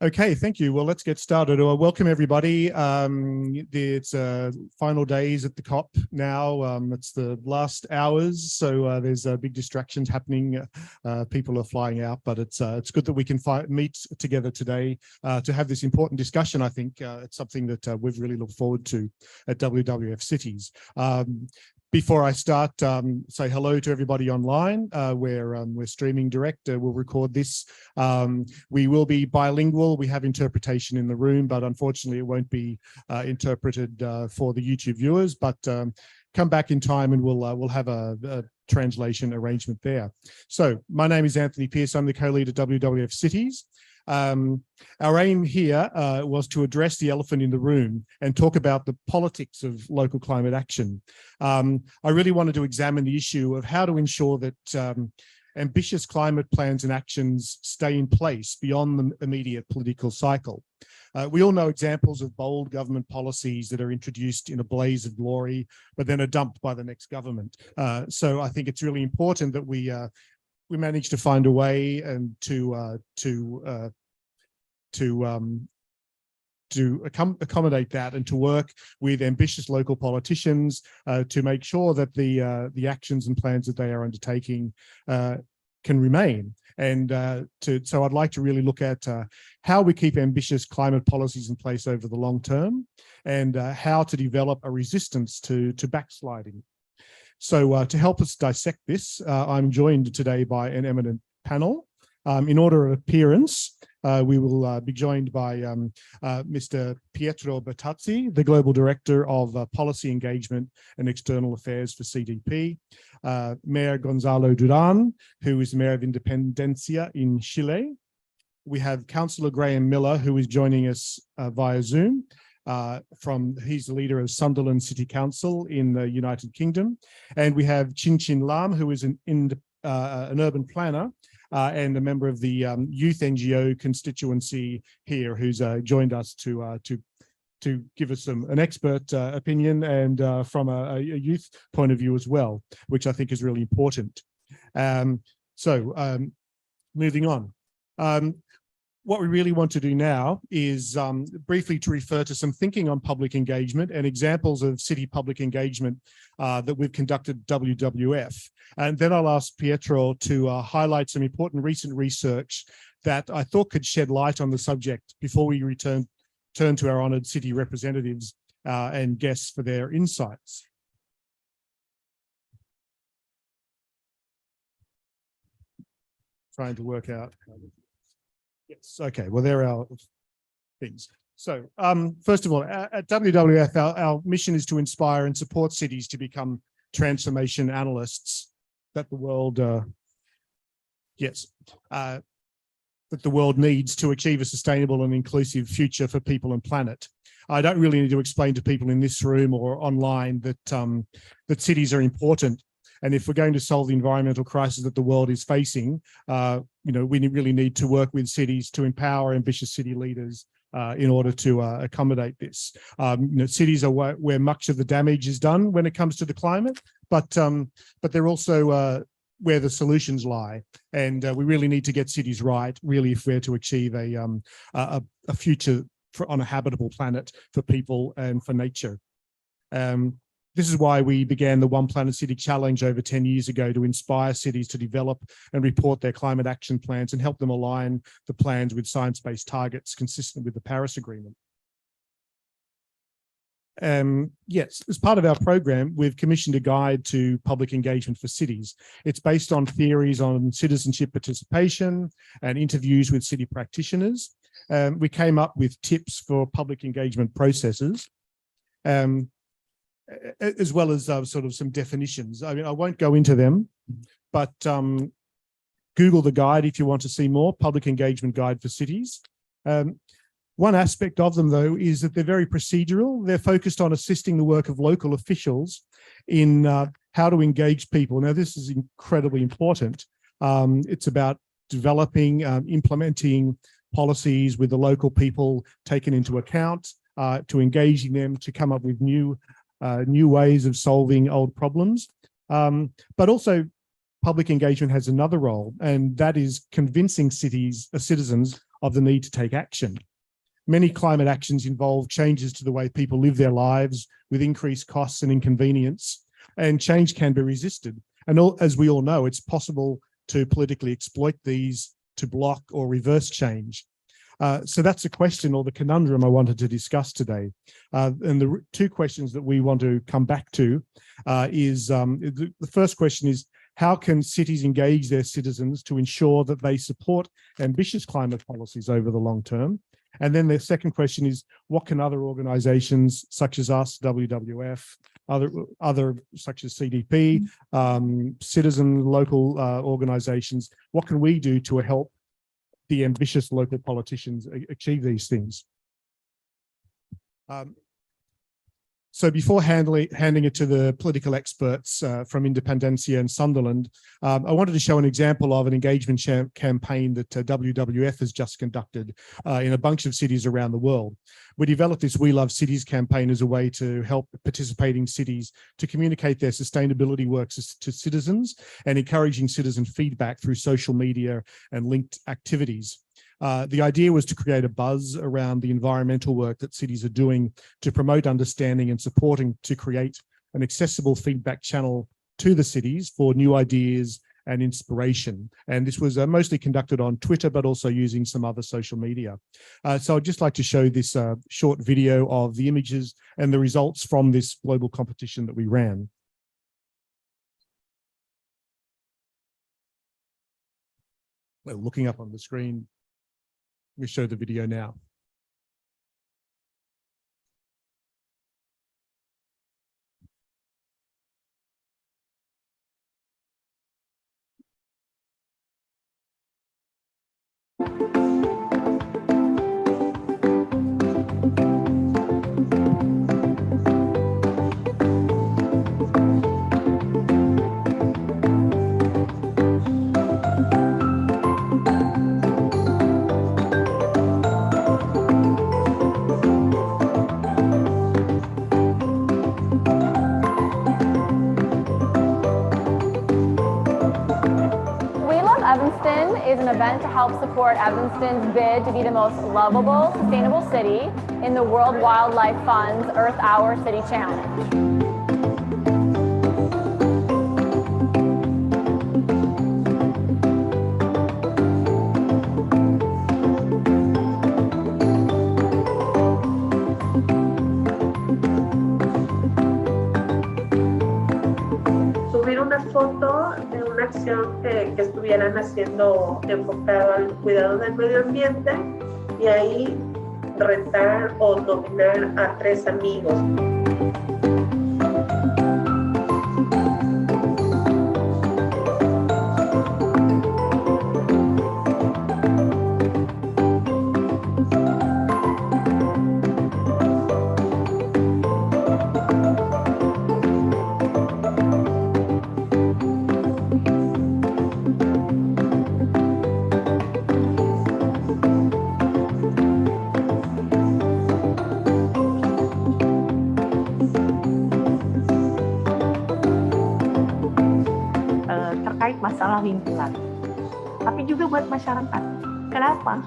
Okay, thank you. Well, let's get started. Welcome, everybody. It's final days at the COP now. It's the last hours, so there's big distractions happening. People are flying out, but it's good that we can meet together today to have this important discussion. I think it's something that we've really looked forward to at WWF Cities. Before I start, say hello to everybody online. We're streaming direct. We'll record this. We will be bilingual. We have interpretation in the room, but unfortunately it won't be interpreted for the YouTube viewers. But come back in time and we'll have a translation arrangement there. So my name is Anthony Pearce. I'm the co-leader of WWF Cities. Our aim here was to address the elephant in the room and talk about the politics of local climate action. I really wanted to examine the issue of how to ensure that ambitious climate plans and actions stay in place beyond the immediate political cycle. We all know examples of bold government policies that are introduced in a blaze of glory, but then are dumped by the next government. So I think it's really important that we managed to find a way and to accommodate that and to work with ambitious local politicians to make sure that the actions and plans that they are undertaking can remain. And so I'd like to really look at how we keep ambitious climate policies in place over the long term and how to develop a resistance to backsliding. So to help us dissect this, I'm joined today by an eminent panel. In order of appearance, we will be joined by Mr. Pietro Bertazzi, the Global Director of Policy Engagement and External Affairs for CDP, Mayor Gonzalo Duran, who is the Mayor of Independencia in Chile. We have Councillor Graham Miller, who is joining us via Zoom. He's the leader of Sunderland City Council in the United Kingdom. And we have Chin Chin Lam, who is an urban planner and a member of the youth NGO constituency here, who's joined us to give us an expert opinion and from a youth point of view as well, which I think is really important. Moving on. What we really want to do now is briefly to refer to some thinking on public engagement and examples of city public engagement that we've conducted at WWF. And then I'll ask Pietro to highlight some important recent research that I thought could shed light on the subject before we turn to our honoured city representatives and guests for their insights. Trying to work out. Yes, okay, well, there are our things. So first of all, at WWF, our mission is to inspire and support cities to become transformation analysts that the world, that the world needs to achieve a sustainable and inclusive future for people and planet. I don't really need to explain to people in this room or online that that cities are important. And if we're going to solve the environmental crisis that the world is facing, we really need to work with cities to empower ambitious city leaders in order to accommodate this. Cities are where much of the damage is done when it comes to the climate, but they're also where the solutions lie. And we really need to get cities right, really, if we're to achieve a future on a habitable planet for people and for nature. This is why we began the One Planet City Challenge over 10 years ago, to inspire cities to develop and report their climate action plans and help them align the plans with science-based targets consistent with the Paris Agreement. Yes, as part of our program, we've commissioned a guide to public engagement for cities. It's based on theories on citizenship participation and interviews with city practitioners. We came up with tips for public engagement processes. As well as sort of some definitions. I mean, I won't go into them, but Google the guide if you want to see more, Public Engagement Guide for Cities. One aspect of them, though, is that they're very procedural. They're focused on assisting the work of local officials in how to engage people. Now, this is incredibly important. It's about developing, implementing policies with the local people taken into account, to engaging them to come up with new ways of solving old problems. But also, public engagement has another role, and that is convincing citizens of the need to take action. Many climate actions involve changes to the way people live their lives with increased costs and inconvenience, and change can be resisted. And as we all know, it's possible to politically exploit these to block or reverse change. So that's the question, or the conundrum, I wanted to discuss today. And the two questions that we want to come back to is, the first question is, how can cities engage their citizens to ensure that they support ambitious climate policies over the long term? And then the second question is, what can other organizations such as us, WWF, other such as CDP, citizen local organizations, what can we do to help the ambitious local politicians achieve these things? So before handing it to the political experts from Independencia and Sunderland, I wanted to show an example of an engagement campaign that WWF has just conducted in a bunch of cities around the world. We developed this We Love Cities campaign as a way to help participating cities to communicate their sustainability work to citizens and encouraging citizen feedback through social media and linked activities. The idea was to create a buzz around the environmental work that cities are doing to promote understanding and supporting to create an accessible feedback channel to the cities for new ideas and inspiration. And this was mostly conducted on Twitter, but also using some other social media. So I'd just like to show this short video of the images and the results from this global competition that we ran. Well, looking up on the screen, we show the video now. Evanston is an event to help support Evanston's bid to be the most lovable, sustainable city in the World Wildlife Fund's Earth Hour City Challenge. Foto de una acción que estuvieran haciendo enfocado al cuidado del medio ambiente y ahí retar o dominar a 3 amigos. Masalah lingkungan, tapi juga buat masyarakat. Kenapa?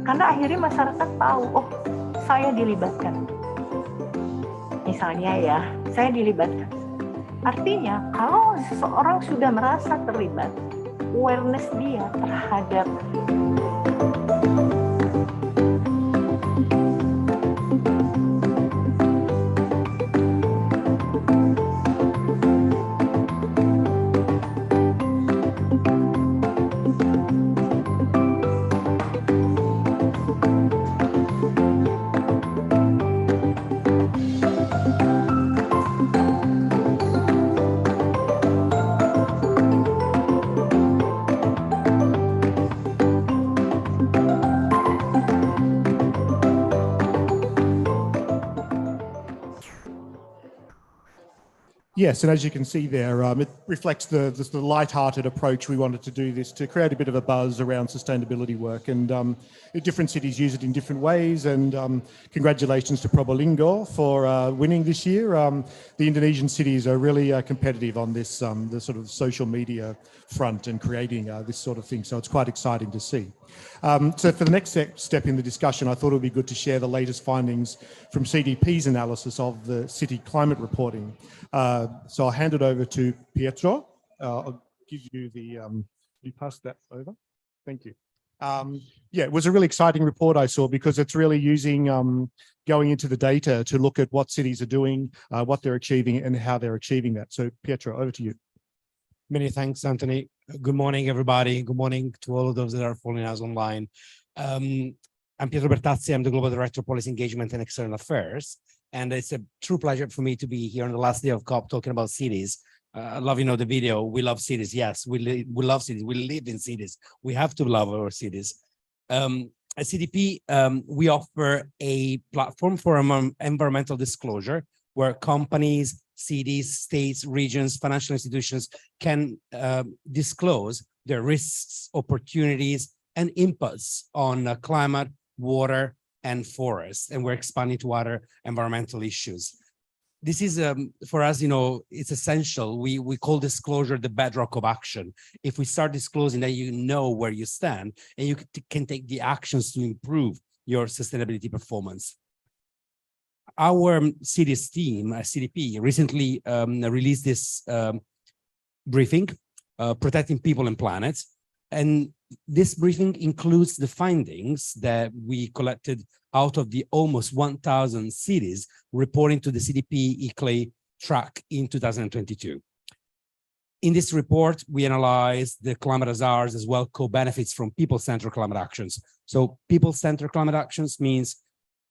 Karena akhirnya masyarakat tahu, oh, saya dilibatkan. Misalnya ya, saya dilibatkan. Artinya, kalau seseorang sudah merasa terlibat, awareness dia terhadap Yes, and as you can see there, it reflects the light-hearted approach we wanted to do this, to create a bit of a buzz around sustainability work. And different cities use it in different ways. And congratulations to Probolinggo for winning this year. The Indonesian cities are really competitive on this, the sort of social media front and creating this sort of thing. So it's quite exciting to see. So for the next step in the discussion, I thought it would be good to share the latest findings from CDP's analysis of the city climate reporting. So I'll hand it over to Pietro. I'll give you the, you pass that over. Thank you. Yeah, it was a really exciting report I saw, because it's really using, going into the data to look at what cities are doing, what they're achieving and how they're achieving that. So Pietro, over to you. Many thanks, Anthony. Good morning, everybody. Good morning to all of those that are following us online. I'm Pietro Bertazzi. I'm the Global Director of Policy Engagement and External Affairs. And it's a true pleasure for me to be here on the last day of COP talking about cities. I love, the video. We love cities. Yes, we love cities. We live in cities. We have to love our cities. At CDP, we offer a platform for environmental disclosure where companies, cities, states, regions, financial institutions can disclose their risks, opportunities, and inputs on climate, water, and forests. And we're expanding to other environmental issues. This is, for us, it's essential. We call disclosure the bedrock of action. If we start disclosing, then you know where you stand and you can take the actions to improve your sustainability performance. Our cities team, CDP, recently released this briefing, Protecting People and Planet. And this briefing includes the findings that we collected out of the almost 1,000 cities reporting to the CDP ICLEI track in 2022. In this report, we analyzed the climate hazards as well co-benefits from people-centered climate actions. So people-centered climate actions means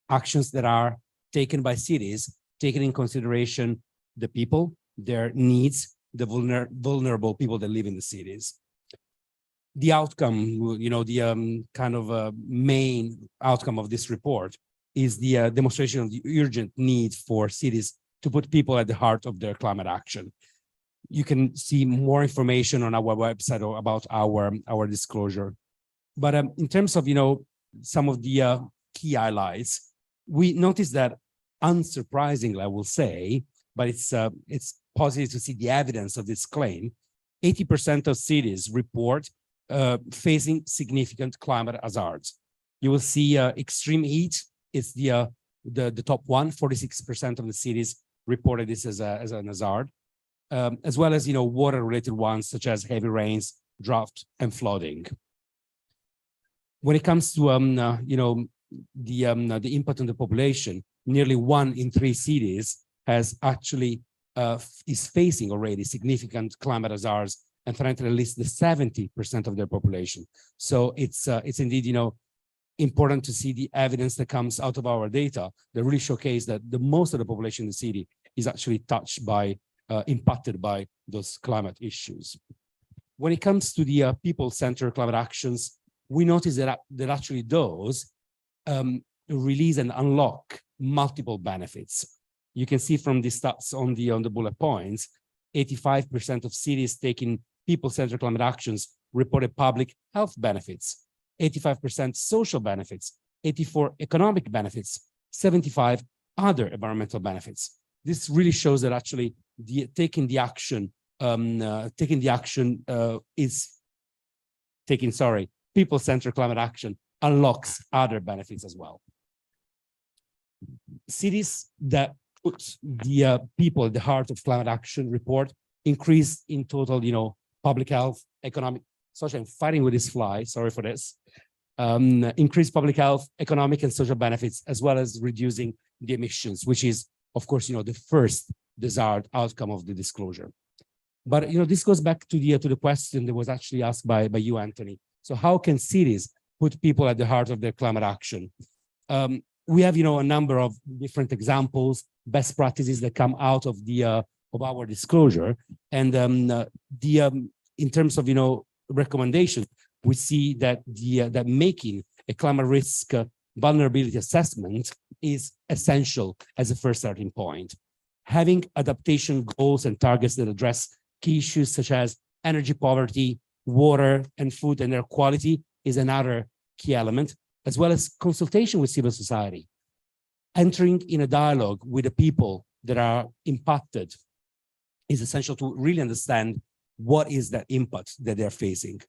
actions that are taken by cities, taking in consideration the people, their needs, the vulnerable people that live in the cities. The outcome, the main outcome of this report is the demonstration of the urgent need for cities to put people at the heart of their climate action. You can see more information on our website about our disclosure. But in terms of, some of the key highlights, we noticed that, unsurprisingly, I will say, but it's positive to see the evidence of this claim. 80% of cities report facing significant climate hazards. You will see extreme heat is the top one. 46% of the cities reported this as an hazard, as well as water-related ones such as heavy rains, drought, and flooding. When it comes to the impact on the population, nearly 1 in 3 cities has actually is facing already significant climate hazards and threaten at least the 70% of their population. So it's indeed important to see the evidence that comes out of our data that really showcase that the most of the population in the city is actually touched by, impacted by those climate issues. When it comes to the people-centered climate actions, we notice that actually those release and unlock multiple benefits. You can see from the stats on the bullet points, 85% of cities taking people-centered climate actions reported public health benefits, 85% social benefits, 84 economic benefits, 75 other environmental benefits. This really shows that actually taking people-centered climate action unlocks other benefits as well. Cities that put the people at the heart of climate action report increased in total, public health, economic, social, I'm fighting with this fly, sorry for this, increased public health, economic and social benefits, as well as reducing the emissions, which is, of course, the first desired outcome of the disclosure. But, this goes back to the question that was actually asked by you, Anthony. So how can cities put people at the heart of their climate action? We have, a number of different examples, best practices that come out of of our disclosure. And in terms of, recommendations, we see that that making a climate risk vulnerability assessment is essential as a first starting point. having adaptation goals and targets that address key issues such as energy poverty, water, and food and air quality is another key element, as well as consultation with civil society. Entering in a dialogue with the people that are impacted is essential to really understand what is that impact that they're facing.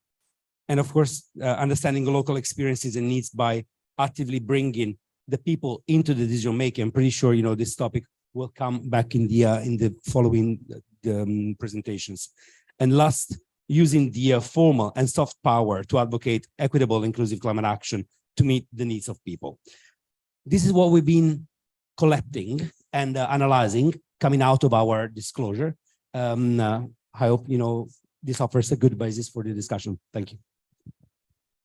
And of course, understanding the local experiences and needs by actively bringing the people into the decision making. I'm pretty sure, you know, this topic will come back in the following presentations. And last, using the formal and soft power to advocate equitable, inclusive climate action to meet the needs of people. This is what we've been collecting and analyzing coming out of our disclosure. I hope, you know, this offers a good basis for the discussion. Thank you.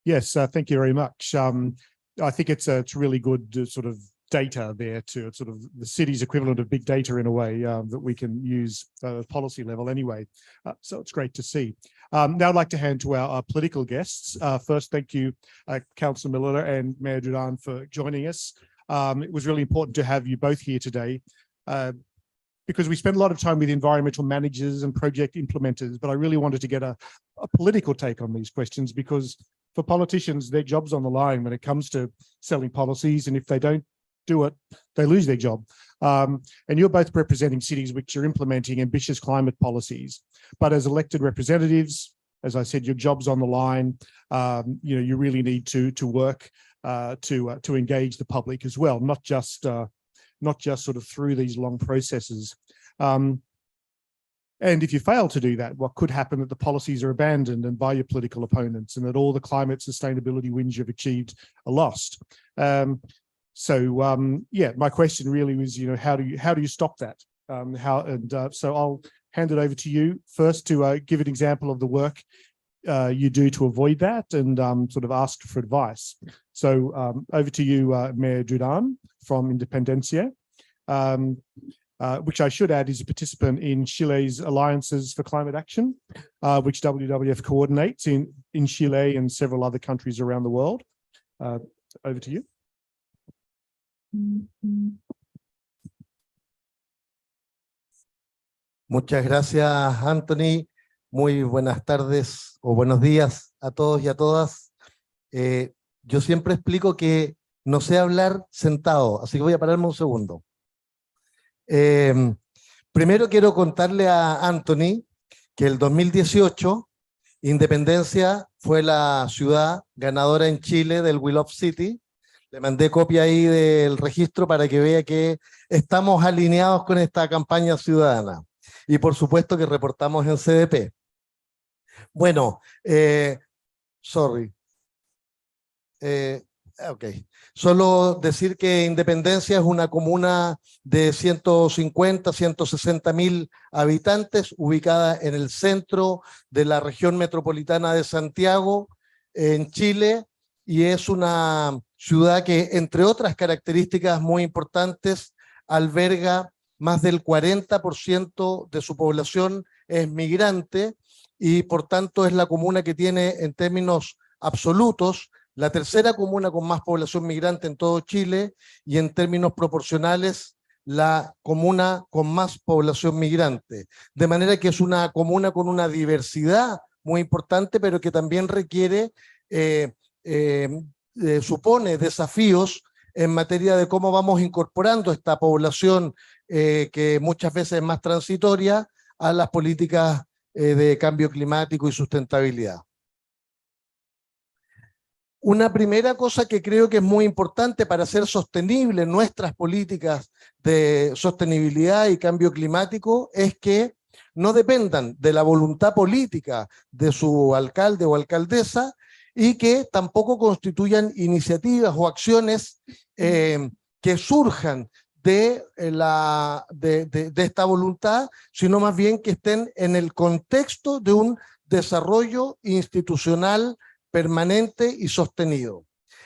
Yes, thank you very much. I think it's really good sort of data there to sort of the city's equivalent of big data in a way that we can use policy level anyway. So it's great to see. Now I'd like to hand to our political guests. First, thank you, Councillor Miller and Mayor Judane, for joining us. It was really important to have you both here today because we spent a lot of time with environmental managers and project implementers, but I really wanted to get a political take on these questions because for politicians, their job's on the line when it comes to selling policies, and if they don't do it, they lose their job. And you're both representing cities which are implementing ambitious climate policies, but as elected representatives, as I said, your job's on the line. You know, you really need to work to engage the public as well, not just sort of through these long processes. And if you fail to do that, what could happen that the policies are abandoned and by your political opponents and that all the climate sustainability wins you've achieved are lost. Yeah, my question really was, you know, how do you stop that? So I'll hand it over to you first to give an example of the work you do to avoid that and sort of ask for advice. So over to you, Mayor Judane from Independencia. Which I should add is a participant in Chile's Alliances for Climate Action, which WWF coordinates in Chile and several other countries around the world. Over to you. Muchas gracias, Anthony. Muy buenas tardes o buenos días a todos y a todas. Yo siempre explico que no sé hablar sentado, así que voy a pararme un segundo. Primero quiero contarle a Anthony que el 2018 Independencia fue la ciudad ganadora en Chile del We Love City. Le mandé copia ahí del registro para que vea que estamos alineados con esta campaña ciudadana. Y por supuesto que reportamos en CDP. Bueno, solo decir que Independencia es una comuna de 150, 160 mil habitantes, ubicada en el centro de la región metropolitana de Santiago, en Chile, y es una ciudad que, entre otras características muy importantes, alberga más del 40% de su población es migrante, y por tanto es la comuna que tiene, en términos absolutos, la tercera comuna con más población migrante en todo Chile, y en términos proporcionales, la comuna con más población migrante. De manera que es una comuna con una diversidad muy importante, pero que también requiere, supone desafíos en materia de cómo vamos incorporando esta población que muchas veces es más transitoria a las políticas de cambio climático y sustentabilidad. Una primera cosa que creo que es muy importante para hacer sostenibles nuestras políticas de sostenibilidad y cambio climático es que no dependan de la voluntad política de su alcalde o alcaldesa y que tampoco constituyan iniciativas o acciones que surjan de esta voluntad, sino más bien que estén en el contexto de un desarrollo institucional permanente y sostenido.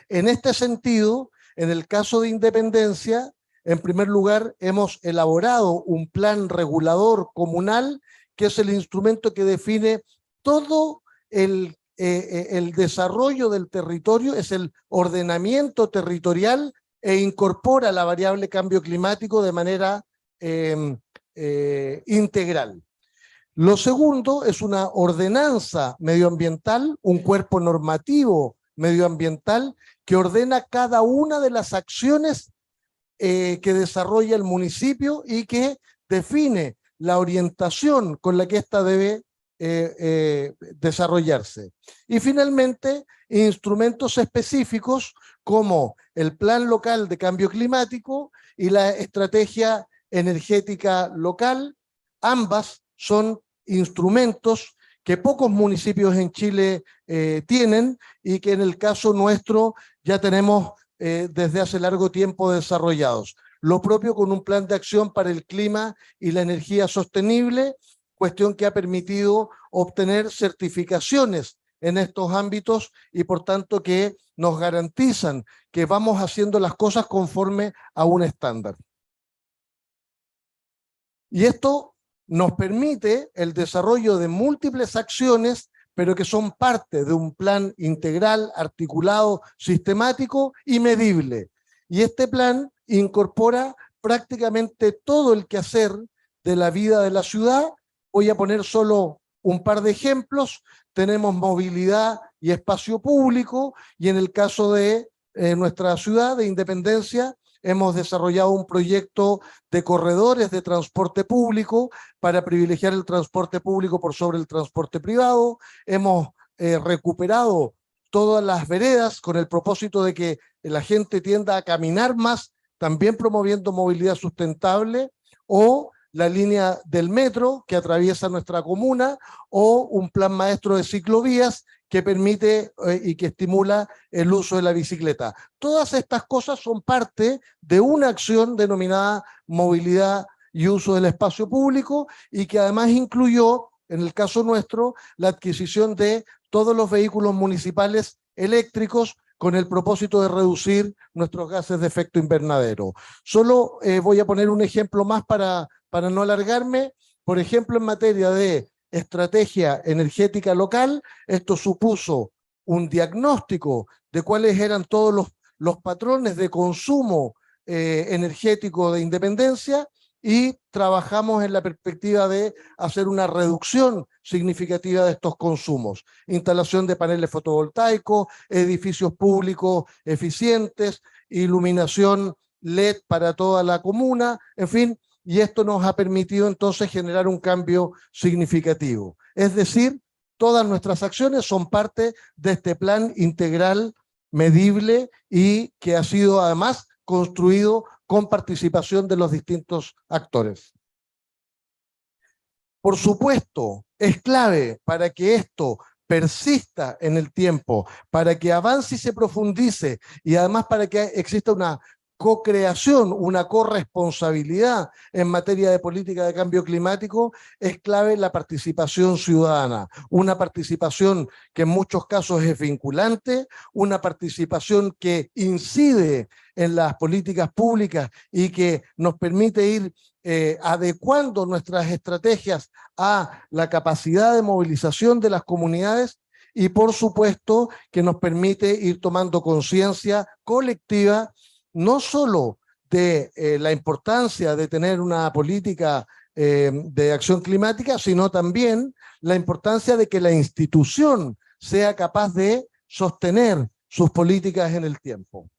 En este sentido, en el caso de Independencia, en primer lugar, hemos elaborado un plan regulador comunal, que es el instrumento que define todo el desarrollo del territorio, es el ordenamiento territorial e incorpora la variable cambio climático de manera integral. Lo segundo es una ordenanza medioambiental, un cuerpo normativo medioambiental que ordena cada una de las acciones que desarrolla el municipio y que define la orientación con la que ésta debe desarrollarse. Y finalmente, instrumentos específicos como el Plan Local de Cambio Climático y la Estrategia Energética Local. Ambas son instrumentos que pocos municipios en Chile tienen y que en el caso nuestro ya tenemos desde hace largo tiempo desarrollados. Lo propio con un plan de acción para el clima y la energía sostenible, cuestión que ha permitido obtener certificaciones en estos ámbitos y por tanto que nos garantizan que vamos haciendo las cosas conforme a un estándar. Y esto nos permite el desarrollo de múltiples acciones, pero que son parte de un plan integral, articulado, sistemático y medible. Y este plan incorpora prácticamente todo el quehacer de la vida de la ciudad. Voy a poner solo un par de ejemplos. Tenemos movilidad y espacio público, y en el caso de nuestra ciudad de Independencia, hemos desarrollado un proyecto de corredores de transporte público para privilegiar el transporte público por sobre el transporte privado. Hemos recuperado todas las veredas con el propósito de que la gente tienda a caminar más, también promoviendo movilidad sustentable, o la línea del metro que atraviesa nuestra comuna, o un plan maestro de ciclovías que permite y que estimula el uso de la bicicleta. Todas estas cosas son parte de una acción denominada movilidad y uso del espacio público, y que además incluyó, en el caso nuestro, la adquisición de todos los vehículos municipales eléctricos con el propósito de reducir nuestros gases de efecto invernadero. Solo voy a poner un ejemplo más para no alargarme. Por ejemplo, en materia de estrategia energética local, esto supuso un diagnóstico de cuáles eran todos los patrones de consumo energético de Independencia, y trabajamos en la perspectiva de hacer una reducción significativa de estos consumos. Instalación de paneles fotovoltaicos, edificios públicos eficientes, iluminación LED para toda la comuna, en fin, y esto nos ha permitido entonces generar un cambio significativo. Es decir, todas nuestras acciones son parte de este plan integral, medible, y que ha sido además construido con participación de los distintos actores. Por supuesto, es clave para que esto persista en el tiempo, para que avance y se profundice, y además para que exista una co-creación, una corresponsabilidad en materia de política de cambio climático, es clave la participación ciudadana, una participación que en muchos casos es vinculante, una participación que incide en las políticas públicas y que nos permite ir adecuando nuestras estrategias a la capacidad de movilización de las comunidades, y por supuesto que nos permite ir tomando conciencia colectiva no solo de la importancia de tener una política de acción climática, sino también la importancia de que la institución sea capaz de sostener sus políticas en el tiempo.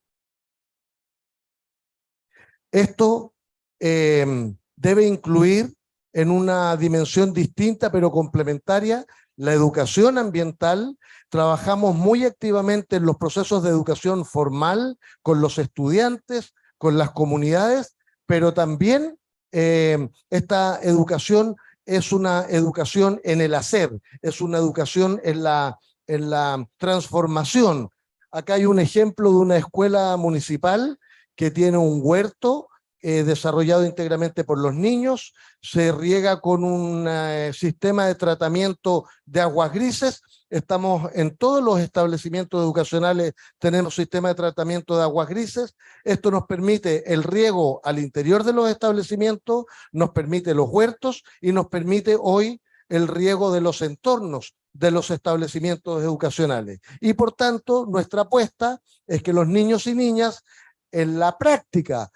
Esto debe incluir en una dimensión distinta pero complementaria la educación ambiental. Trabajamos muy activamente en los procesos de educación formal con los estudiantes, con las comunidades, pero también esta educación es una educación en el hacer, es una educación en la transformación. Acá hay un ejemplo de una escuela municipal que tiene un huerto desarrollado íntegramente por los niños, se riega con un sistema de tratamiento de aguas grises. Estamos en todos los establecimientos educacionales, tenemos sistema de tratamiento de aguas grises. Esto nos permite el riego al interior de los establecimientos, nos permite los huertos y nos permite hoy el riego de los entornos de los establecimientos educacionales. Y por tanto, nuestra apuesta es que los niños y niñas en la práctica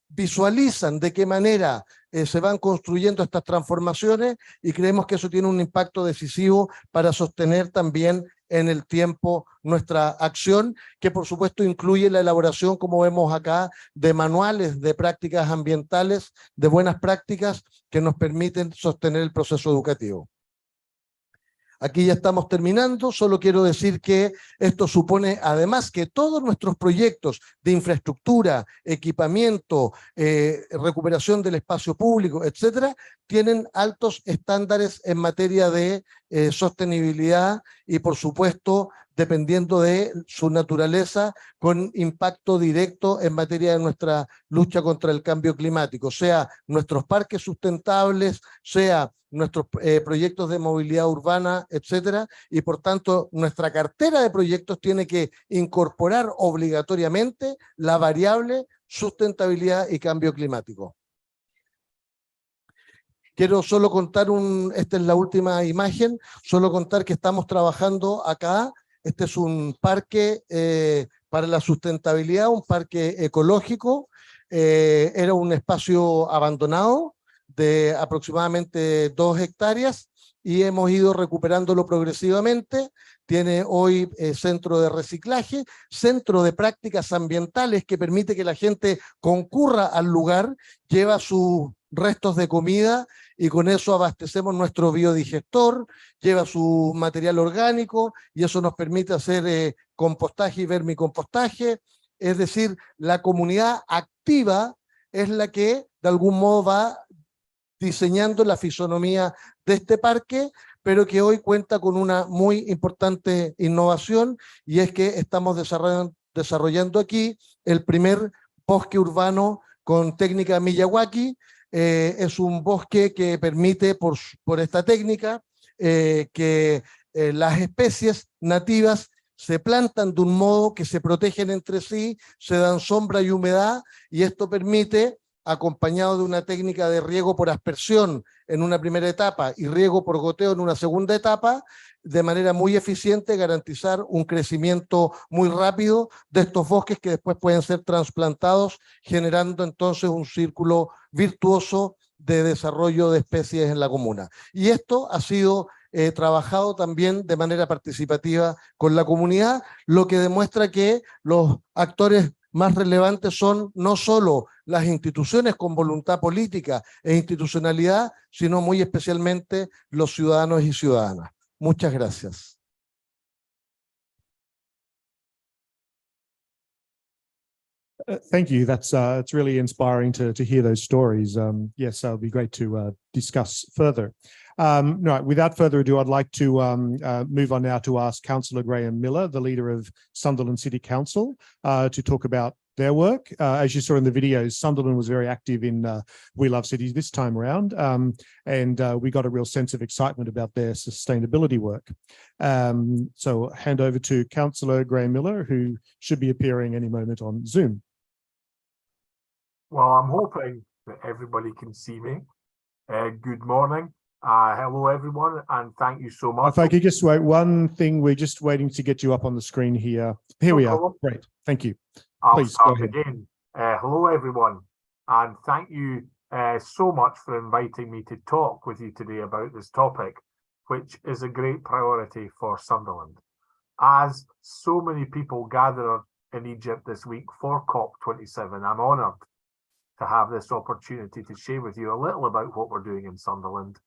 visualizan de qué manera se van construyendo estas transformaciones y creemos que eso tiene un impacto decisivo para sostener también en el tiempo nuestra acción, que por supuesto incluye la elaboración, como vemos acá, de manuales de prácticas ambientales, de buenas prácticas que nos permiten sostener el proceso educativo. Aquí ya estamos terminando, solo quiero decir que esto supone además que todos nuestros proyectos de infraestructura, equipamiento, recuperación del espacio público, etcétera, tienen altos estándares en materia de sostenibilidad y por supuesto, dependiendo de su naturaleza, con impacto directo en materia de nuestra lucha contra el cambio climático, sea nuestros parques sustentables, sea nuestros proyectos de movilidad urbana, etcétera, y por tanto nuestra cartera de proyectos tiene que incorporar obligatoriamente la variable sustentabilidad y cambio climático. Quiero solo contar esta es la última imagen, solo contar que estamos trabajando acá, este es un parque para la sustentabilidad, un parque ecológico, era un espacio abandonado, de aproximadamente 2 hectáreas y hemos ido recuperándolo progresivamente. Tiene hoy centro de reciclaje, centro de prácticas ambientales que permite que la gente concurra al lugar, lleva sus restos de comida y con eso abastecemos nuestro biodigestor, lleva su material orgánico y eso nos permite hacer compostaje y vermicompostaje. Es decir, la comunidad activa es la que de algún modo va diseñando la fisonomía de este parque, pero que hoy cuenta con una muy importante innovación y es que estamos desarrollando aquí el primer bosque urbano con técnica Miyawaki. Es un bosque que permite por esta técnica que las especies nativas se plantan de un modo que se protegen entre sí, se dan sombra y humedad y esto permite, acompañado de una técnica de riego por aspersión en una primera etapa y riego por goteo en una segunda etapa, de manera muy eficiente garantizar un crecimiento muy rápido de estos bosques que después pueden ser trasplantados, generando entonces un círculo virtuoso de desarrollo de especies en la comuna. Y esto ha sido trabajado también de manera participativa con la comunidad, lo que demuestra que los actores más relevantes son no solo las instituciones con voluntad política e institucionalidad, sino muy especialmente los ciudadanos y ciudadanas. Muchas gracias. Thank you. That's it's really inspiring to hear those stories. Yes, it'll be great to discuss further. Right, without further ado, I'd like to move on now to ask Councillor Graham Miller, the leader of Sunderland City Council, to talk about their work. As you saw in the videos, Sunderland was very active in We Love Cities this time around, and we got a real sense of excitement about their sustainability work. So hand over to Councillor Graham Miller, who should be appearing any moment on Zoom. Well, I'm hoping that everybody can see me. Good morning. Hello, everyone, and thank you so much. If I could just wait one thing, we're just waiting to get you up on the screen here. Here we are. Great. Thank you. Please I'll start again. Hello, everyone, and thank you so much for inviting me to talk with you today about this topic, which is a great priority for Sunderland. As so many people gather in Egypt this week for COP27, I'm honoured to have this opportunity to share with you a little about what we're doing in Sunderland,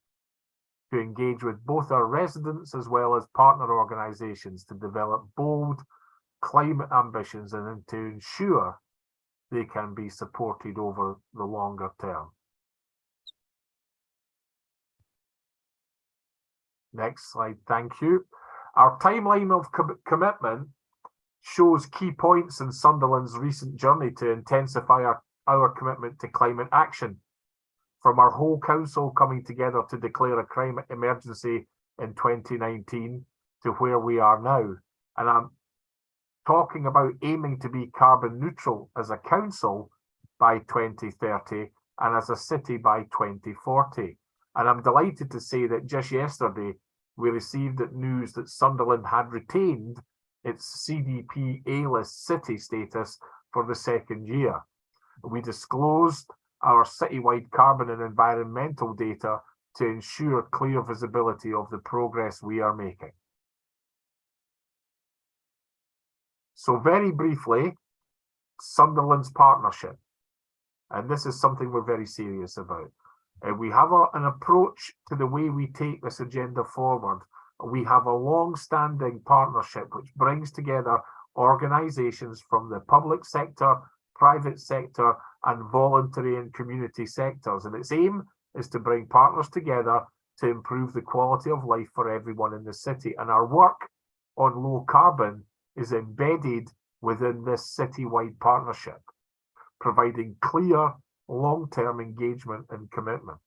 to engage with both our residents as well as partner organisations to develop bold climate ambitions and to ensure they can be supported over the longer term. Next slide, thank you. Our timeline of commitment shows key points in Sunderland's recent journey to intensify our commitment to climate action. From our whole council coming together to declare a climate emergency in 2019 to where we are now. And I'm talking about aiming to be carbon neutral as a council by 2030 and as a city by 2040. And I'm delighted to say that just yesterday, we received news that Sunderland had retained its CDP A-list city status for the second year. We disclosed our citywide carbon and environmental data to ensure clear visibility of the progress we are making. So very briefly, Sunderland's partnership, and this is something we're very serious about. We have an approach to the way we take this agenda forward. We have a long-standing partnership which brings together organisations from the public sector, private sector, and voluntary and community sectors. And its aim is to bring partners together to improve the quality of life for everyone in the city. And our work on low carbon is embedded within this citywide partnership, providing clear long-term engagement and commitment.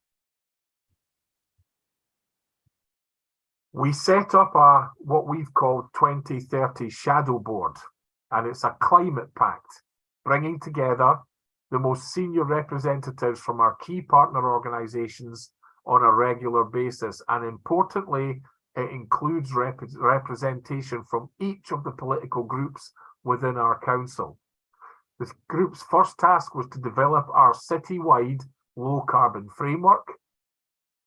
We set up what we've called 2030 Shadow Board, and it's a climate pact, bringing together the most senior representatives from our key partner organisations on a regular basis. And importantly, it includes representation from each of the political groups within our council. The group's first task was to develop our citywide low carbon framework.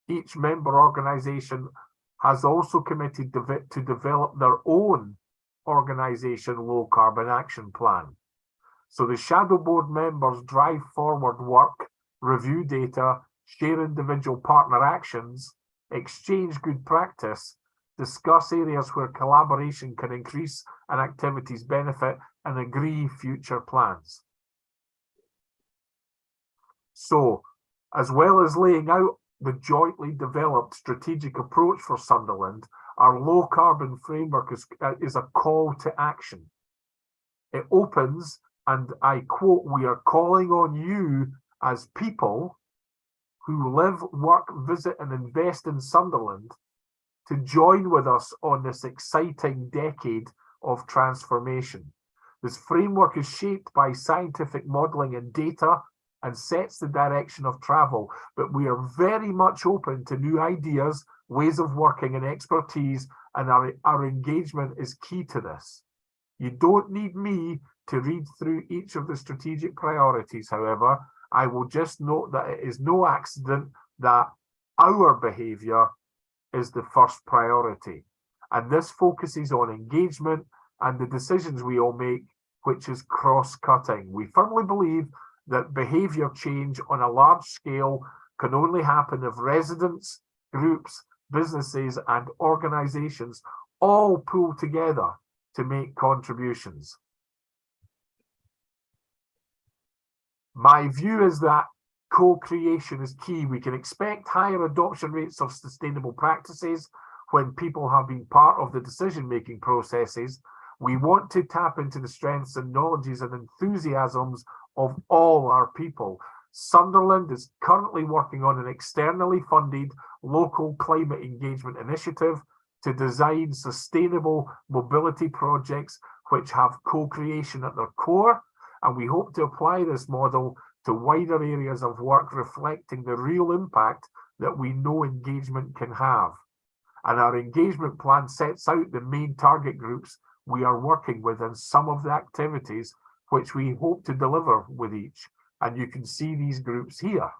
Each member organisation has also committed to develop their own organisation low carbon action plan. So the Shadow Board members drive forward work, review data, share individual partner actions, exchange good practice, discuss areas where collaboration can increase an activity's benefit, and agree future plans. So, as well as laying out the jointly developed strategic approach for Sunderland, our low carbon framework is a call to action. It opens, and I quote, "We are calling on you as people who live, work, visit and invest in Sunderland to join with us on this exciting decade of transformation. This framework is shaped by scientific modelling and data and sets the direction of travel, but we are very much open to new ideas, ways of working and expertise, and our engagement is key to this. You don't need me to read through each of the strategic priorities, however. I will just note that it is no accident that our behaviour is the first priority. And this focuses on engagement and the decisions we all make, which is cross-cutting. We firmly believe that behaviour change on a large scale can only happen if residents, groups, businesses and organisations all pull together to make contributions. My view is that co-creation is key. We can expect higher adoption rates of sustainable practices when people have been part of the decision-making processes. We want to tap into the strengths and knowledges and enthusiasms of all our people. Sunderland is currently working on an externally funded local climate engagement initiative to design sustainable mobility projects which have co-creation at their core, and we hope to apply this model to wider areas of work reflecting the real impact that we know engagement can have. And our engagement plan sets out the main target groups we are working with and some of the activities which we hope to deliver with each. And you can see these groups here.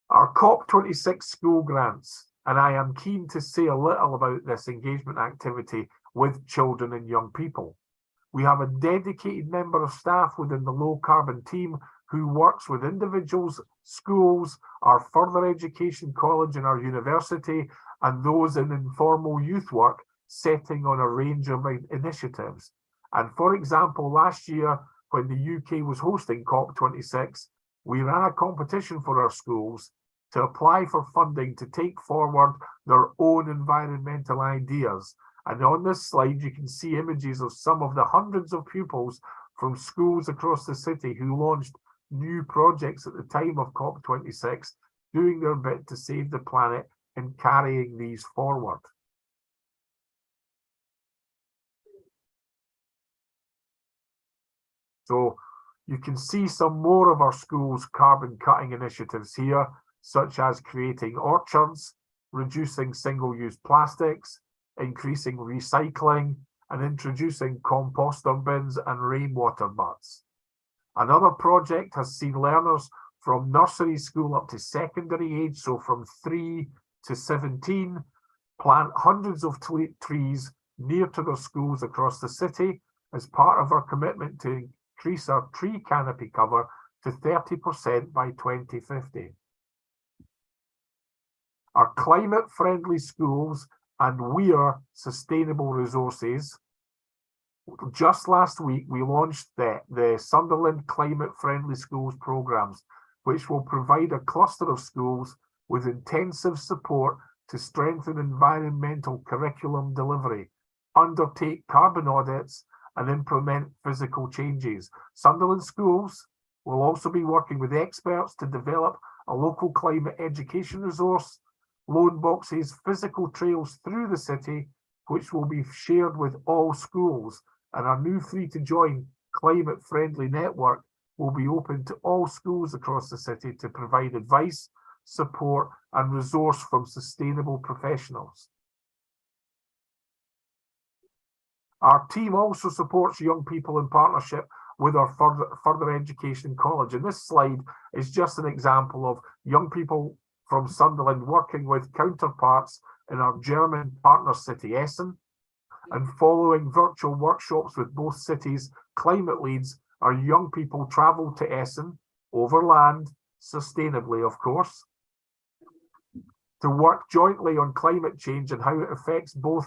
Our COP26 school grants, and I am keen to say a little about this engagement activity with children and young people. We have a dedicated member of staff within the low carbon team who works with individuals, schools, our further education college and our university, and those in informal youth work, setting on a range of initiatives. And for example, last year, when the UK was hosting COP26, we ran a competition for our schools to apply for funding to take forward their own environmental ideas. And on this slide, you can see images of some of the hundreds of pupils from schools across the city who launched new projects at the time of COP26, doing their bit to save the planet and carrying these forward. So you can see some more of our schools' carbon cutting initiatives here, such as creating orchards, reducing single-use plastics, increasing recycling, and introducing composter bins and rainwater butts. Another project has seen learners from nursery school up to secondary age, so from 3 to 17, plant hundreds of trees near to their schools across the city as part of our commitment to increase our tree canopy cover to 30% by 2050. Our climate-friendly schools and WEAR sustainable resources. Just last week, we launched the Sunderland Climate Friendly Schools programs, which will provide a cluster of schools with intensive support to strengthen environmental curriculum delivery, undertake carbon audits, and implement physical changes. Sunderland schools will also be working with experts to develop a local climate education resource, loan boxes, physical trails through the city, which will be shared with all schools, and our new free-to-join climate-friendly network will be open to all schools across the city to provide advice, support, and resource from sustainable professionals. Our team also supports young people in partnership with our further education college. And this slide is just an example of young people from Sunderland working with counterparts in our German partner city, Essen, and following virtual workshops with both cities' climate leads. Our young people travel to Essen overland, sustainably, of course, to work jointly on climate change and how it affects both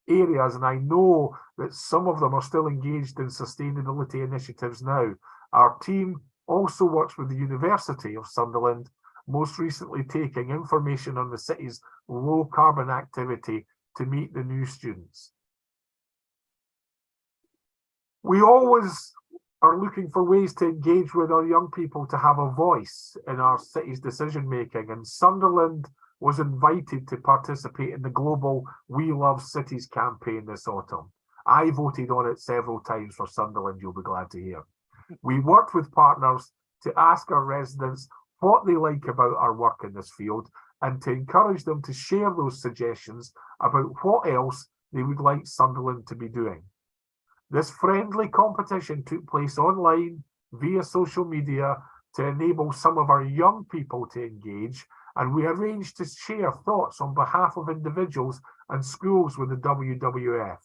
areas. And I know that some of them are still engaged in sustainability initiatives now. Our team also works with the University of Sunderland, most recently taking information on the city's low carbon activity to meet the new students. We always are looking for ways to engage with our young people to have a voice in our city's decision making, and Sunderland was invited to participate in the global We Love Cities campaign this autumn. I voted on it several times for Sunderland, you'll be glad to hear. We worked with partners to ask our residents what they like about our work in this field and to encourage them to share those suggestions about what else they would like Sunderland to be doing. This friendly competition took place online via social media to enable some of our young people to engage, and we arranged to share thoughts on behalf of individuals and schools with the WWF.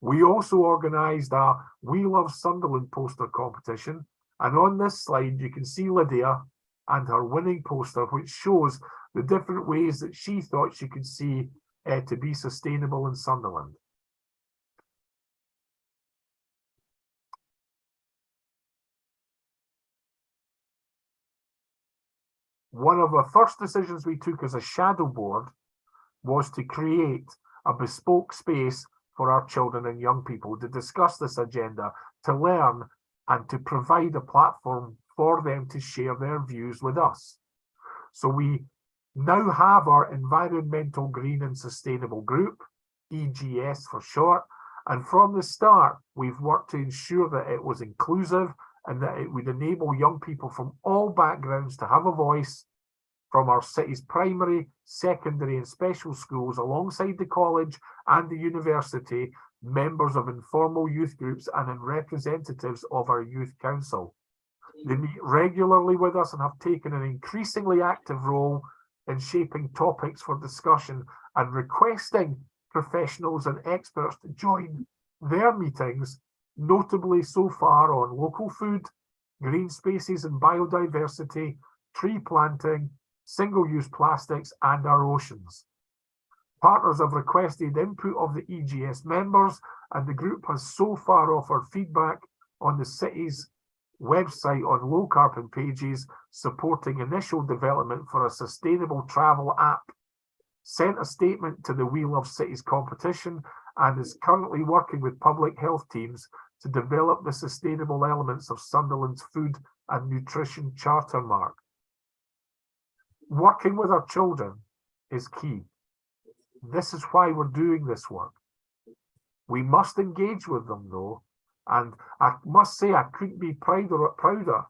We also organised a We Love Sunderland poster competition, and on this slide you can see Lydia and her winning poster, which shows the different ways that she thought she could see to be sustainable in Sunderland. One of the first decisions we took as a shadow board was to create a bespoke space for our children and young people to discuss this agenda, to learn, and to provide a platform for them to share their views with us. So we now have our Environmental, Green and Sustainable Group, EGS for short, and from the start we've worked to ensure that it was inclusive and that it would enable young people from all backgrounds to have a voice, from our city's primary, secondary and special schools alongside the college and the university, members of informal youth groups and representatives of our youth council. They meet regularly with us and have taken an increasingly active role in shaping topics for discussion and requesting professionals and experts to join their meetings, notably so far on local food, green spaces and biodiversity, tree planting, single-use plastics and our oceans. Partners have requested input of the EGS members, and the group has so far offered feedback on the city's website on low carbon pages, supporting initial development for a sustainable travel app, sent a statement to the We Love Cities competition, and is currently working with public health teams to develop the sustainable elements of Sunderland's food and nutrition charter mark. Working with our children is key. This is why we're doing this work. We must engage with them though, and I must say I couldn't be prouder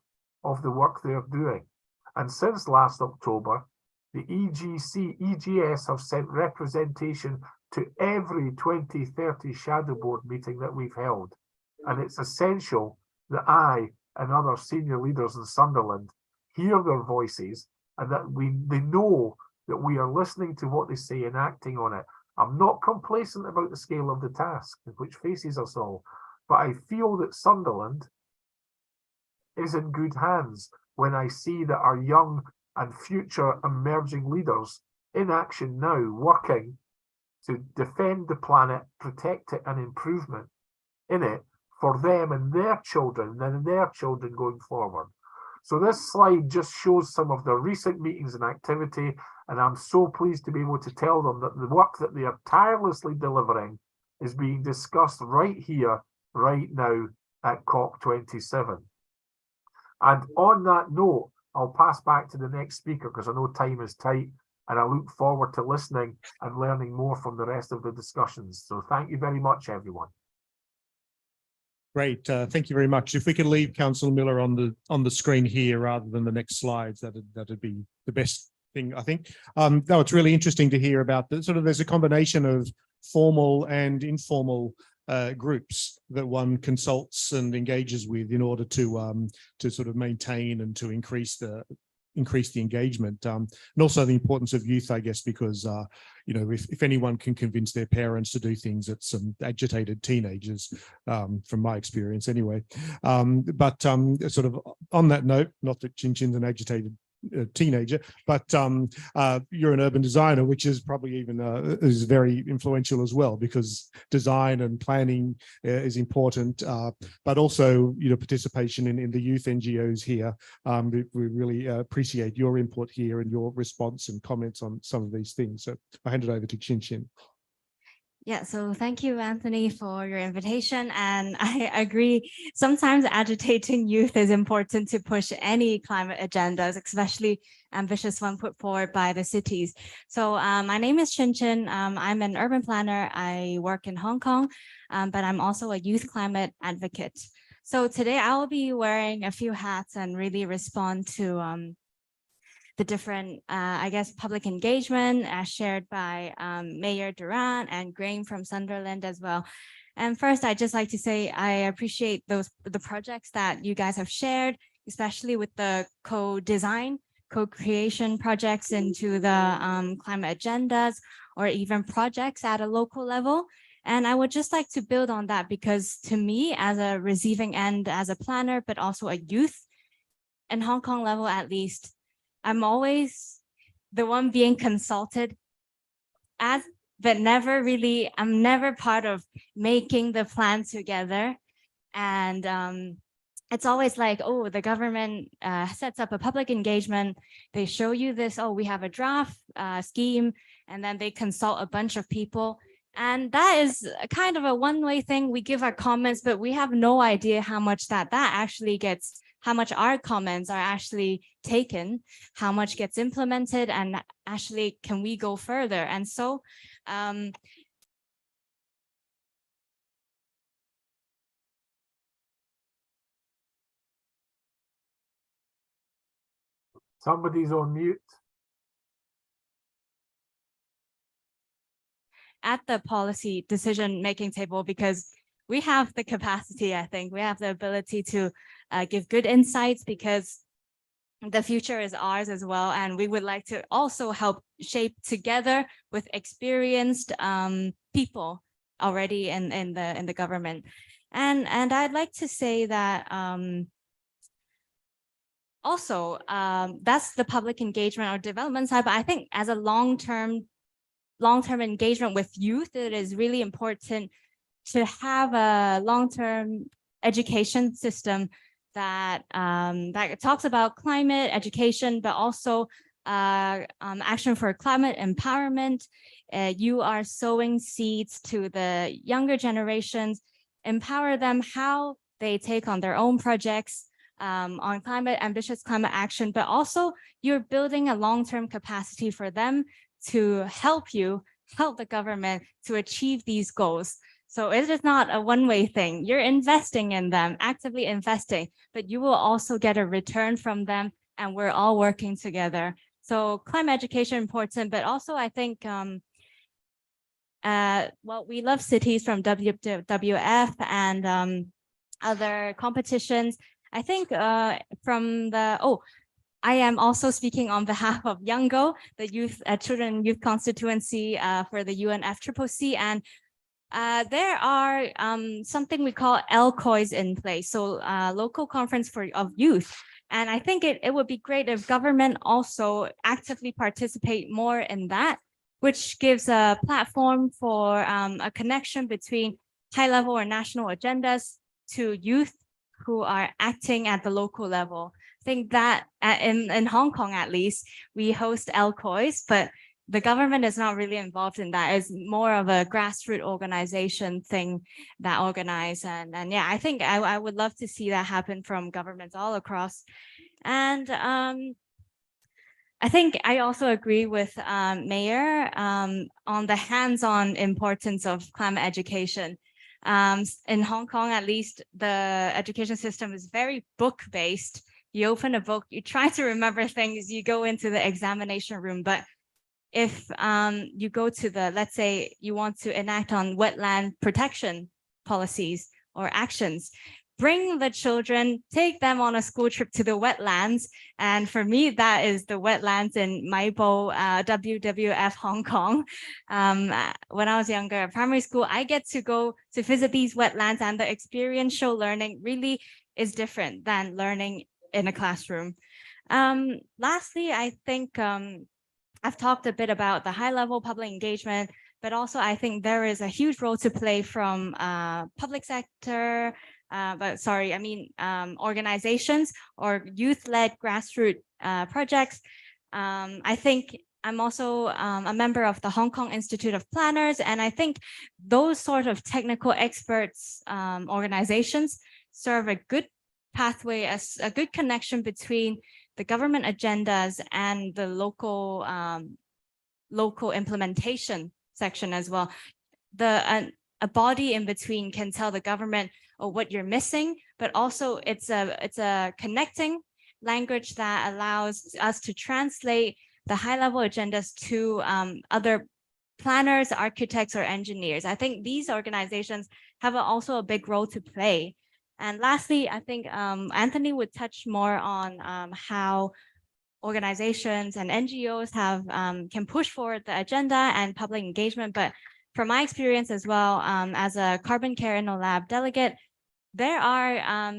of the work they're doing. And since last October, the EGS have sent representation to every 2030 shadow board meeting that we've held. And it's essential that I, and other senior leaders in Sunderland hear their voices and that they know that we are listening to what they say and acting on it. I'm not complacent about the scale of the task, which faces us all, but I feel that Sunderland is in good hands when I see that our young and future emerging leaders in action now, working to defend the planet, protect it, and improvement in it for them and their children and their children going forward. So this slide just shows some of the recent meetings and activity, and I'm so pleased to be able to tell them that the work that they are tirelessly delivering is being discussed right here, right now at COP27. And on that note, I'll pass back to the next speaker because I know time is tight, and I look forward to listening and learning more from the rest of the discussions. So thank you very much, everyone. Great, thank you very much. If we could leave Councillor Miller on the screen here rather than the next slides, that'd be the best thing, I think. No, it's really interesting to hear about the sort of, there's a combination of formal and informal groups that one consults and engages with in order to sort of maintain and to increase the engagement, and also the importance of youth, I guess, because you know, if anyone can convince their parents to do things, it's some agitated teenagers, from my experience anyway. But sort of on that note, not that Chin Chin's an agitated teenager, but you're an urban designer, which is probably even is very influential as well, because design and planning is important, but also, you know, participation in the youth NGOs here. We really appreciate your input here and your response and comments on some of these things. So I hand it over to Chin Chin. Yeah, so thank you, Anthony, for your invitation. And I agree, sometimes agitating youth is important to push any climate agendas, especially ambitious one put forward by the cities. So my name is Chin Chin. I'm an urban planner. I work in Hong Kong, but I'm also a youth climate advocate. So today I will be wearing a few hats and really respond to the different, I guess, public engagement as shared by Mayor Durant and Graham from Sunderland as well. And first, I'd just like to say I appreciate the projects that you guys have shared, especially with the co-design, co-creation projects into the climate agendas, or even projects at a local level. And I would just like to build on that, because to me, as a receiving end, as a planner, but also a youth, in Hong Kong level at least, I'm always the one being consulted but I'm never part of making the plan together. And it's always like, oh, the government sets up a public engagement. They show you this, oh, we have a draft scheme, and then they consult a bunch of people. And that is kind of a one-way thing. We give our comments, but we have no idea how much that actually gets, how much our comments are actually taken, how much gets implemented, and actually can we go further? And so somebody's on mute. At the policy decision-making table, because we have the capacity, I think, we have the ability to give good insights, because the future is ours as well. And we would like to also help shape together with experienced people already in the government. And I'd like to say that also that's the public engagement or development side, but I think as a long-term engagement with youth, it is really important to have a long-term education system that talks about climate education, but also action for climate empowerment. You are sowing seeds to the younger generations, empower them how they take on their own projects on ambitious climate action, but also you're building a long-term capacity for them to help the government to achieve these goals. So it is not a one-way thing. You're investing in them, actively investing, but you will also get a return from them, and we're all working together. So climate education important, but also I think, well, we love cities from WWF and other competitions. I think I am also speaking on behalf of Youngo, the Children and Youth Constituency for the UNFCCC, and there are something we call LCOIs in place, so local conference of youth. And I think it would be great if government also actively participate more in that, which gives a platform for a connection between high-level or national agendas to youth who are acting at the local level. I think that in Hong Kong, at least, we host LCOIs, but the government is not really involved in that. It's more of a grassroots organization thing that organize. And yeah, I think I would love to see that happen from governments all across. And I think I also agree with Mayor on the hands-on importance of climate education. In Hong Kong, at least, the education system is very book-based. You open a book, you try to remember things, you go into the examination room. But if you go to let's say you want to enact on wetland protection policies or actions, bring the children, take them on a school trip to the wetlands. And for me, that is the wetlands in Maipo, WWF Hong Kong. When I was younger at primary school, I get to go to visit these wetlands, and the experiential learning really is different than learning in a classroom. Lastly, I think I've talked a bit about the high-level public engagement, but also I think there is a huge role to play from public sector, organizations or youth-led grassroots projects. I think I'm also a member of the Hong Kong Institute of Planners, and I think those sort of technical experts organizations serve a good pathway, as a good connection between the government agendas and the local implementation section as well. A body in between can tell the government what you're missing, but also it's a connecting language that allows us to translate the high-level agendas to other planners, architects, or engineers. I think these organizations have also a big role to play. And lastly, I think Anthony would touch more on how organizations and NGOs can push forward the agenda and public engagement. But from my experience as well, as a Carbon Care InnoLab delegate, there are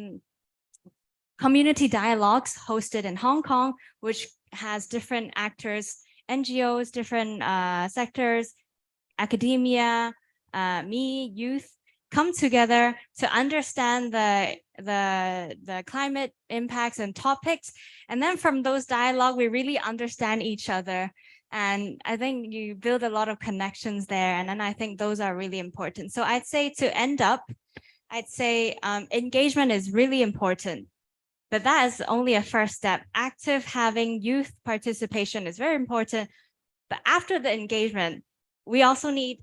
community dialogues hosted in Hong Kong, which has different actors, NGOs, different sectors, academia, youth, come together to understand the climate impacts and topics. And then from those dialogue, we really understand each other. And I think you build a lot of connections there. And then I think those are really important. So I'd say to end up, I'd say engagement is really important, but that is only a first step. Active having youth participation is very important. But after the engagement, we also need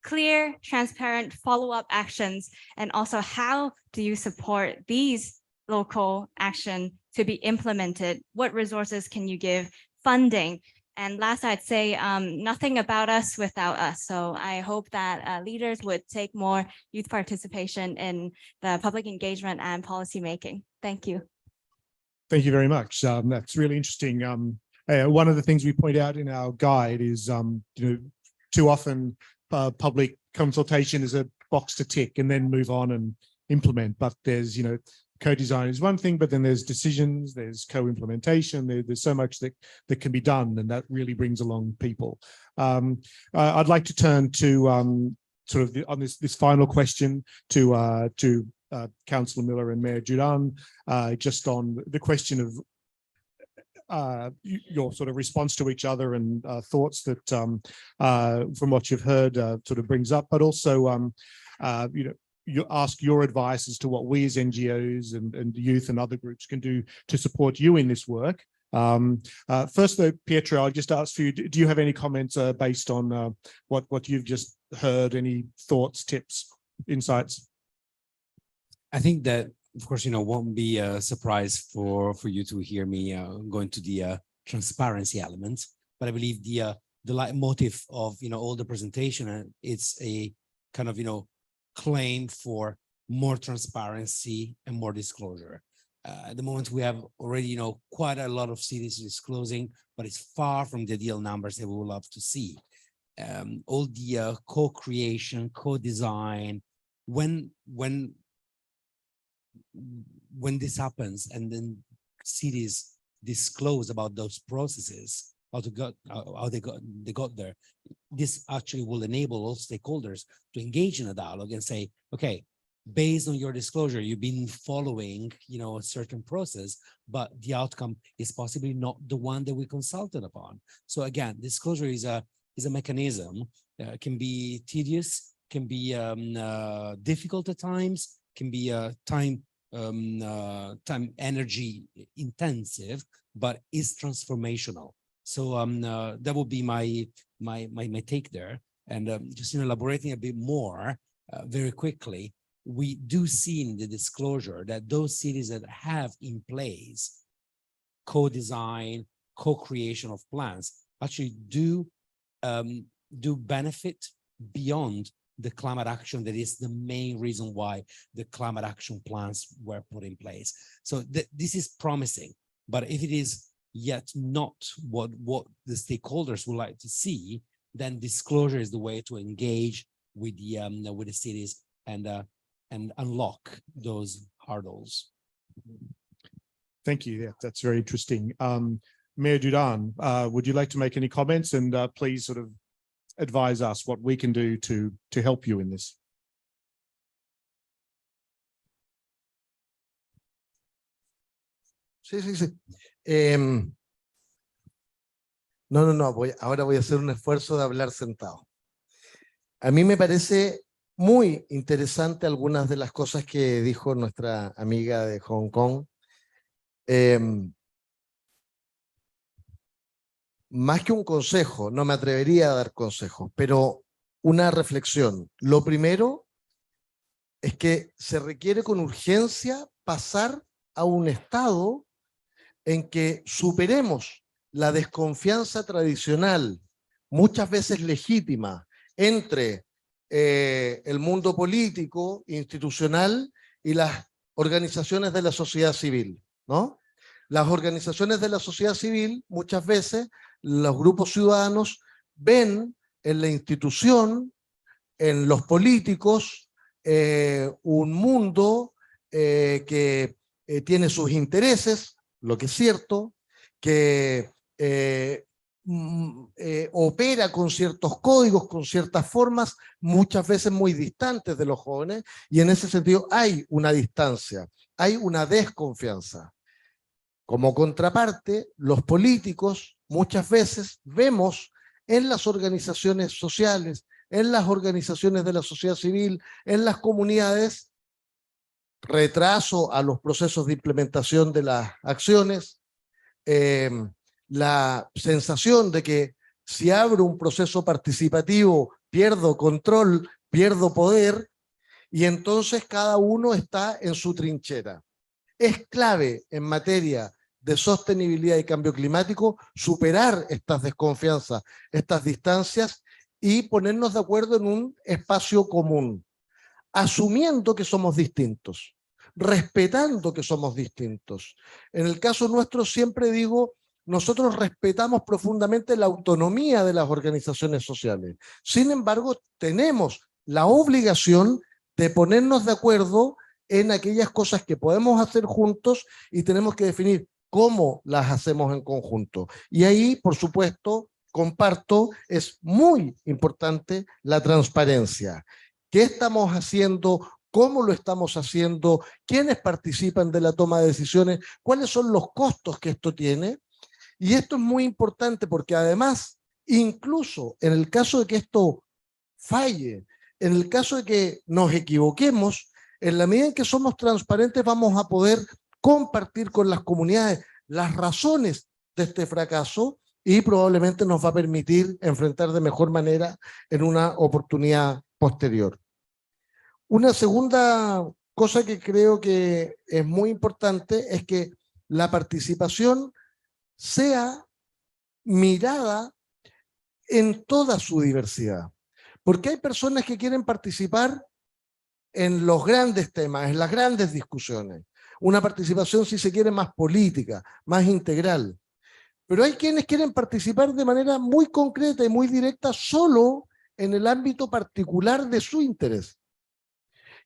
clear, transparent follow-up actions, and also how do you support these local action to be implemented? What resources can you give? Funding. And last, I'd say nothing about us without us. So I hope that leaders would take more youth participation in the public engagement and policy making. Thank you. Thank you very much. That's really interesting. One of the things we point out in our guide is, too often public consultation is a box to tick and then move on and implement. But there's, co-design is one thing, but then there's decisions, there's co-implementation, there's so much that can be done, and that really brings along people. I'd like to turn to on this final question to Councillor Miller and Mayor Duran, just on the question of your sort of response to each other and thoughts that from what you've heard sort of brings up, but also you ask your advice as to what we as NGOs and youth and other groups can do to support you in this work. First though, Pietro, I'll just ask for you, do you have any comments based on what you've just heard? Any thoughts, tips, insights? I think that, of course, won't be a surprise for you to hear me go into the transparency element, but I believe the leitmotif of all the presentation, it's a kind of claim for more transparency and more disclosure. At the moment, we have already, quite a lot of cities disclosing, but it's far from the ideal numbers that we would love to see. All the co-creation, co-design, when this happens and then cities disclose about those processes, how they got there, this actually will enable all stakeholders to engage in a dialogue and say, okay, based on your disclosure, you've been following, a certain process, but the outcome is possibly not the one that we consulted upon. So again, disclosure is a mechanism, can be tedious, can be difficult at times, can be time energy intensive, but is transformational. So that would be my take there. And just elaborating a bit more very quickly, we do see in the disclosure that those cities that have in place co-design, co-creation of plans actually do benefit beyond the climate action that is the main reason why the climate action plans were put in place. So this is promising, but if it is yet not what the stakeholders would like to see, then disclosure is the way to engage with the cities and unlock those hurdles. Thank you. Yeah, that's very interesting. Mayor Dudan, would you like to make any comments, and please sort of advise us what we can do to help you in this? Sí. Ahora voy a hacer un esfuerzo de hablar sentado. A mí me parece muy interesante algunas de las cosas que dijo nuestra amiga de Hong Kong. Más que un consejo, no me atrevería a dar consejos, pero una reflexión. Lo primero es que se requiere con urgencia pasar a un estado en que superemos la desconfianza tradicional, muchas veces legítima, entre el mundo político, institucional y las organizaciones de la sociedad civil, ¿no? Las organizaciones de la sociedad civil, muchas veces, los grupos ciudadanos ven en la institución, en los políticos, un mundo que tiene sus intereses, lo que es cierto, que opera con ciertos códigos, con ciertas formas, muchas veces muy distantes de los jóvenes, y en ese sentido hay una distancia, hay una desconfianza. Como contraparte, los políticos muchas veces vemos en las organizaciones sociales, en las organizaciones de la sociedad civil, en las comunidades, retraso a los procesos de implementación de las acciones, la sensación de que si abro un proceso participativo pierdo control, pierdo poder, y entonces cada uno está en su trinchera. Es clave en materia de sostenibilidad y cambio climático superar estas desconfianzas, estas distancias, y ponernos de acuerdo en un espacio común, asumiendo que somos distintos, respetando que somos distintos. En el caso nuestro siempre digo, nosotros respetamos profundamente la autonomía de las organizaciones sociales. Sin embargo, tenemos la obligación de ponernos de acuerdo en aquellas cosas que podemos hacer juntos, y tenemos que definir cómo las hacemos en conjunto. Y ahí, por supuesto, comparto, es muy importante la transparencia. ¿Qué estamos haciendo? ¿Cómo lo estamos haciendo? ¿Quiénes participan de la toma de decisiones? ¿Cuáles son los costos que esto tiene? Y esto es muy importante porque además, incluso en el caso de que esto falle, en el caso de que nos equivoquemos, en la medida en que somos transparentes vamos a poder compartir con las comunidades las razones de este fracaso, y probablemente nos va a permitir enfrentar de mejor manera en una oportunidad posterior. Una segunda cosa que creo que es muy importante es que la participación sea mirada en toda su diversidad. Porque hay personas que quieren participar en los grandes temas, en las grandes discusiones. una participación, si se quiere, más política, más integral. Pero hay quienes quieren participar de manera muy concreta y muy directa solo en el ámbito particular de su interés.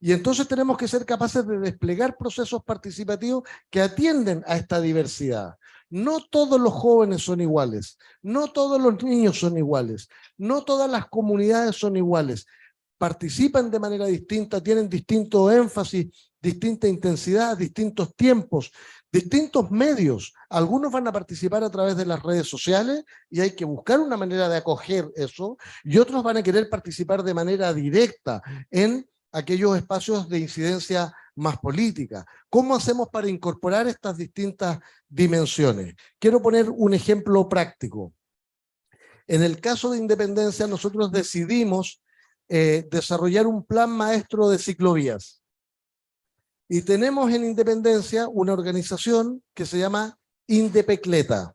Y entonces tenemos que ser capaces de desplegar procesos participativos que atienden a esta diversidad. No todos los jóvenes son iguales, no todos los niños son iguales, no todas las comunidades son iguales. Participan de manera distinta, tienen distinto énfasis, distinta intensidad, distintos tiempos, distintos medios. Algunos van a participar a través de las redes sociales y hay que buscar una manera de acoger eso, y otros van a querer participar de manera directa en aquellos espacios de incidencia más política. ¿Cómo hacemos para incorporar estas distintas dimensiones? Quiero poner un ejemplo práctico. En el caso de Independencia, nosotros decidimos desarrollar un plan maestro de ciclovías. Y tenemos en Independencia una organización que se llama Indepecleta,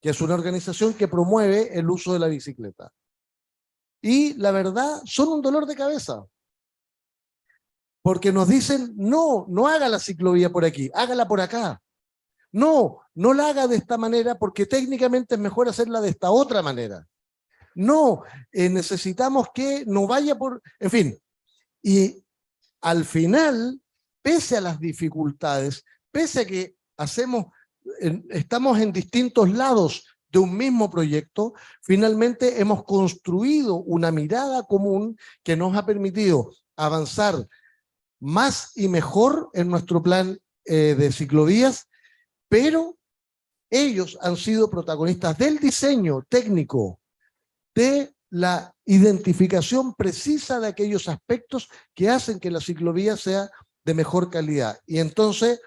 que es una organización que promueve el uso de la bicicleta. Y la verdad, son un dolor de cabeza. Porque nos dicen, no, no haga la ciclovía por aquí, hágala por acá. No, no la haga de esta manera porque técnicamente es mejor hacerla de esta otra manera. No, necesitamos que no vaya por... En fin, y al final, pese a las dificultades, pese a que estamos en distintos lados de un mismo proyecto, finalmente hemos construido una mirada común que nos ha permitido avanzar más y mejor en nuestro plan de ciclovías, pero ellos han sido protagonistas del diseño técnico, de la identificación precisa de aquellos aspectos que hacen que la ciclovía sea de mejor calidad. Y entonces,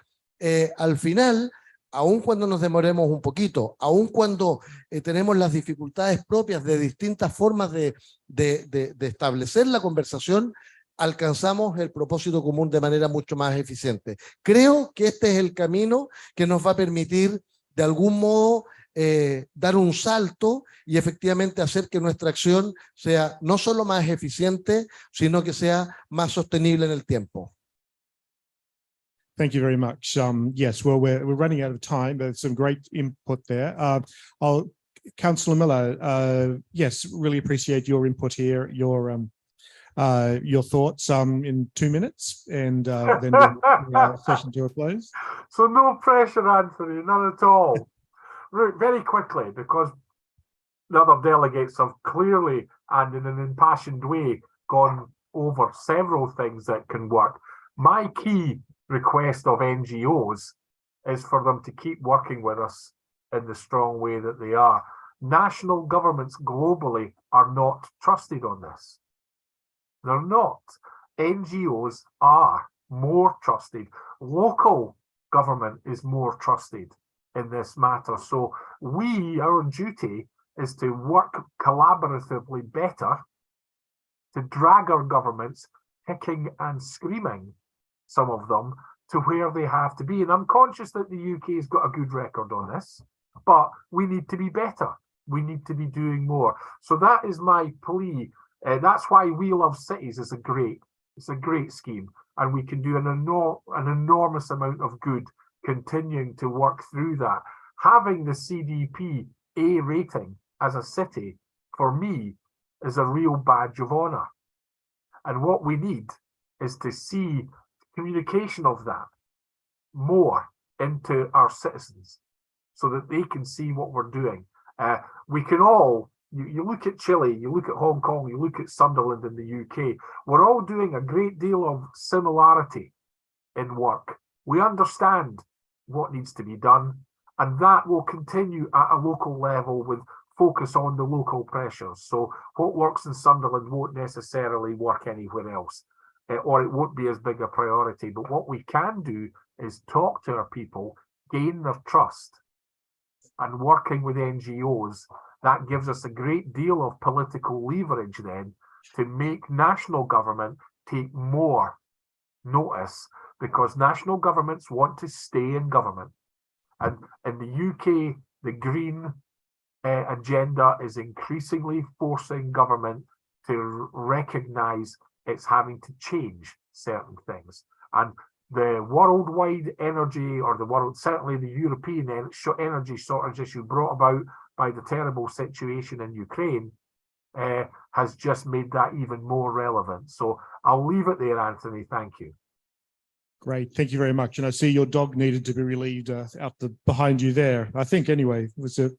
al final, aun cuando nos demoremos un poquito, aun cuando tenemos las dificultades propias de distintas formas de establecer la conversación, alcanzamos el propósito común de manera mucho más eficiente. Creo que este es el camino que nos va a permitir, de algún modo, dar un salto y efectivamente hacer que nuestra acción sea no solo más eficiente, sino que sea más sostenible en el tiempo. Thank you very much. Yes, well, we're running out of time, but some great input there. Councillor Miller, yes, really appreciate your input here, your thoughts in 2 minutes, and then we'll bring our session to a close. So no pressure, Anthony, none at all. Very quickly, because the other delegates have clearly and in an impassioned way gone over several things that can work. My key request of NGOs is for them to keep working with us in the strong way that they are. National governments globally are not trusted on this. They're not. NGOs are more trusted. Local government is more trusted in this matter. So our duty is to work collaboratively better to drag our governments, kicking and screaming, some of them, to where they have to be. And I'm conscious that the UK has got a good record on this, but we need to be better. We need to be doing more. So that is my plea. That's why We Love Cities is a great scheme, and we can do an enormous amount of good continuing to work through that. Having the CDP A rating as a city, for me, is a real badge of honor. And what we need is to see communication of that more into our citizens so that they can see what we're doing. We can all, you look at Chile, you look at Hong Kong, you look at Sunderland in the UK, we're all doing a great deal of similarity in work. We understand what needs to be done, and that will continue at a local level with focus on the local pressures. So what works in Sunderland won't necessarily work anywhere else, or it won't be as big a priority. But what we can do is talk to our people, gain their trust, and working with NGOs, that gives us a great deal of political leverage then to make national government take more notice, because national governments want to stay in government. And in the UK, the Green agenda is increasingly forcing government to recognise it's having to change certain things. And the worldwide energy, or the world, certainly the European energy shortage issue brought about by the terrible situation in Ukraine, has just made that even more relevant. So I'll leave it there, Anthony. Thank you. Great, thank you very much. And I see your dog needed to be relieved out behind you there. I think anyway, was it?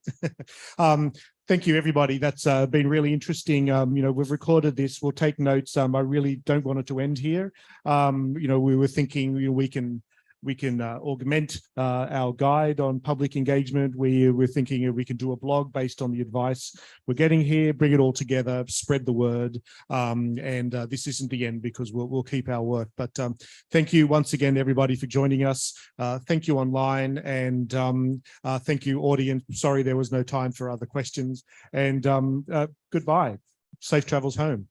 Thank you, everybody. That's been really interesting. We've recorded this. We'll take notes. I really don't want it to end here. We were thinking we can augment our guide on public engagement. We're thinking we can do a blog based on the advice we're getting here, bring it all together, spread the word. This isn't the end, because we'll keep our work. But thank you once again, everybody, for joining us. Thank you online, and thank you, audience. Sorry there was no time for other questions. And goodbye. Safe travels home.